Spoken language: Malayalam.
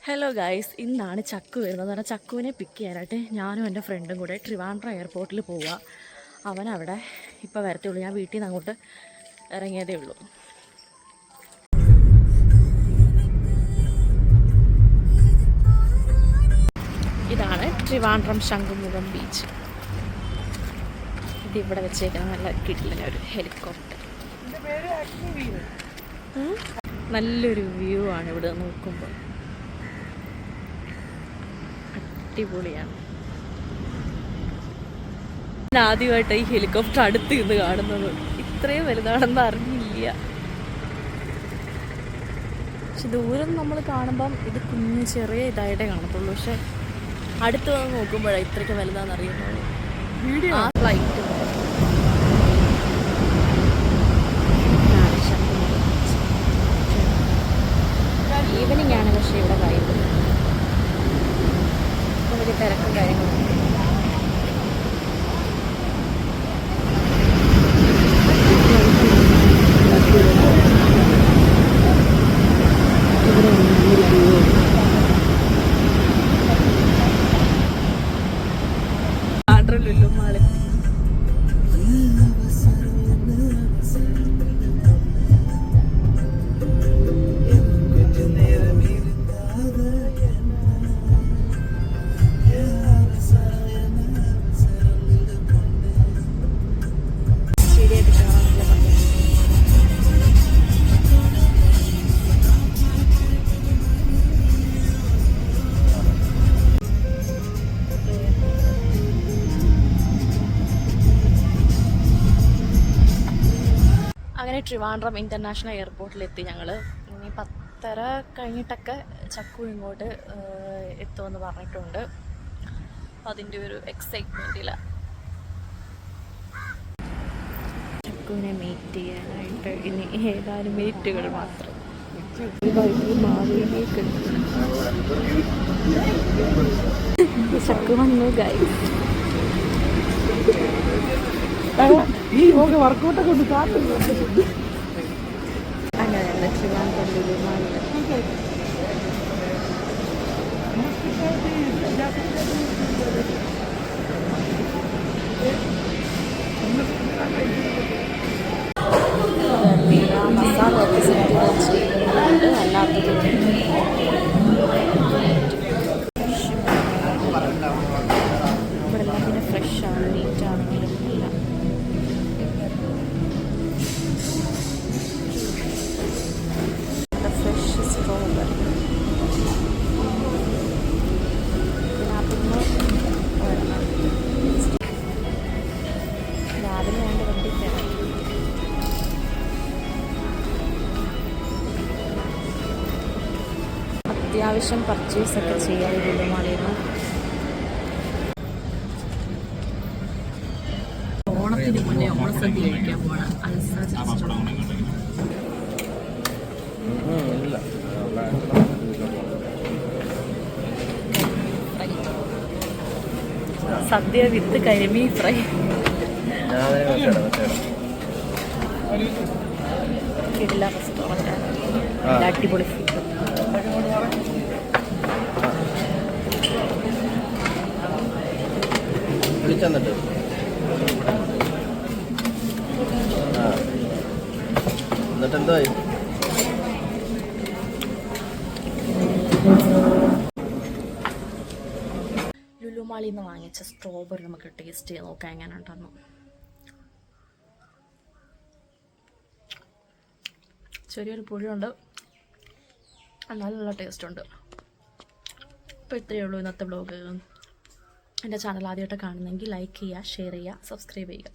ഹലോ ഗൈസ്, ഇന്നാണ് ചക്കു വരുന്നത്. കാരണം ചക്കുവിനെ പിക്ക് ചെയ്യാനായിട്ട് ഞാനും എൻ്റെ ഫ്രണ്ടും കൂടെ ട്രിവാൻഡ്രം എയർപോർട്ടിൽ പോവുക. അവനവിടെ ഇപ്പോൾ വരത്തേ ഉള്ളൂ. ഞാൻ വീട്ടിൽ നിന്ന് അങ്ങോട്ട് ഇറങ്ങിയതേ ഉള്ളൂ. ഇതാണ് ട്രിവാൻഡ്രം ശംഖുമുഖം ബീച്ച്. ഇതിവിടെ വെച്ചേക്കുന്ന നല്ല കിട്ടില്ല ഒരു ഹെലികോപ്റ്റർ. നല്ലൊരു വ്യൂ ആണ് ഇവിടെ നോക്കുമ്പോൾ. അടിപൊളിയാണ്. ഞാൻ ആദ്യമായിട്ട് ഈ ഹെലികോപ്റ്റർ അടുത്ത് നിന്ന് കാണുന്നത്. ഇത്രയും വലുതാണെന്ന് അറിഞ്ഞില്ല. പക്ഷെ ദൂരം നമ്മൾ കാണുമ്പം ഇത് കുഞ്ഞ് ചെറിയ ഇതായിട്ടേ കാണത്തുള്ളൂ. പക്ഷെ അടുത്ത് വന്ന് നോക്കുമ്പോഴാണ് ഇത്രയ്ക്ക് വലുതാണെന്ന് അറിയുന്നത്. ആ ഫ്ലൈറ്റ് ഈവനിങ് ആണ്. പക്ഷേ ഇവിടെ വൈബ് വലിയ തിരക്കും കാര്യങ്ങളും. ലുലുമാള് അങ്ങനെ ട്രിവാൻഡ്രം ഇൻ്റർനാഷണൽ എയർപോർട്ടിലെത്തി ഞങ്ങൾ. ഇനി 10:30 കഴിഞ്ഞിട്ടൊക്കെ ചക്കു ഇങ്ങോട്ട് എത്തുമെന്ന് പറഞ്ഞിട്ടുണ്ട്. അതിൻ്റെ ഒരു എക്സൈറ്റ്മെൻറ്റിലാണ്. ചക്കുവിനെ മീറ്റ് ചെയ്യാനായിട്ട് ഇനി ഏതാനും മിനിറ്റുകൾ മാത്രം. ചക്കു വന്നു ഗൈസ്. വർക്കൗട്ടൊക്കെ ഉണ്ട്. അങ്ങനെയല്ല ട്രിവാൻഡ്രം ലുലുമാളിൽ മസാല ഒക്കെ സെറ്റ് ചെയ്യുന്നുണ്ട്. അല്ലാത്തത് ഇവിടെ എല്ലാം പിന്നെ ഫ്രഷാണ്, നീറ്റാണെങ്കിലും എല്ലാം. ഫ്രഷ് സ്ട്രോബെറി രാവിലെ വേണ്ട വണ്ടിക്കാണ്. അത്യാവശ്യം പർച്ചേസൊക്കെ ചെയ്യാൻ ലുലുമാളിൽ നിന്ന്. ഓണത്തിന് മുന്നേ ഓണസദ്യ കഴിക്കാൻ പോകണം. സദ്യ വിത്ത് കരിമീൻ ഫ്രൈ. കിടില റെസ്റ്റോറൻ്റാണ്. അടിപൊളി ഫുഡ്. എന്നിട്ടെന്തായി? ലുലുമാളിൽ നിന്ന് വാങ്ങിച്ച സ്ട്രോബെറി നമുക്ക് ടേസ്റ്റ് ചെയ്ത് നോക്കാം എങ്ങനെ ഉണ്ടെന്ന്. ചെറിയൊരു പുളിയുണ്ട്, നല്ല ടേസ്റ്റ് ഉണ്ട്. അപ്പോൾ ഇത്രയേ ഉള്ളൂ ഇന്നത്തെ വ്ലോഗ്. എൻ്റെ ചാനൽ ആദ്യമായിട്ട് കാണുന്നെങ്കിൽ ലൈക്ക് ചെയ്യുക, ഷെയർ ചെയ്യുക, സബ്സ്ക്രൈബ് ചെയ്യുക.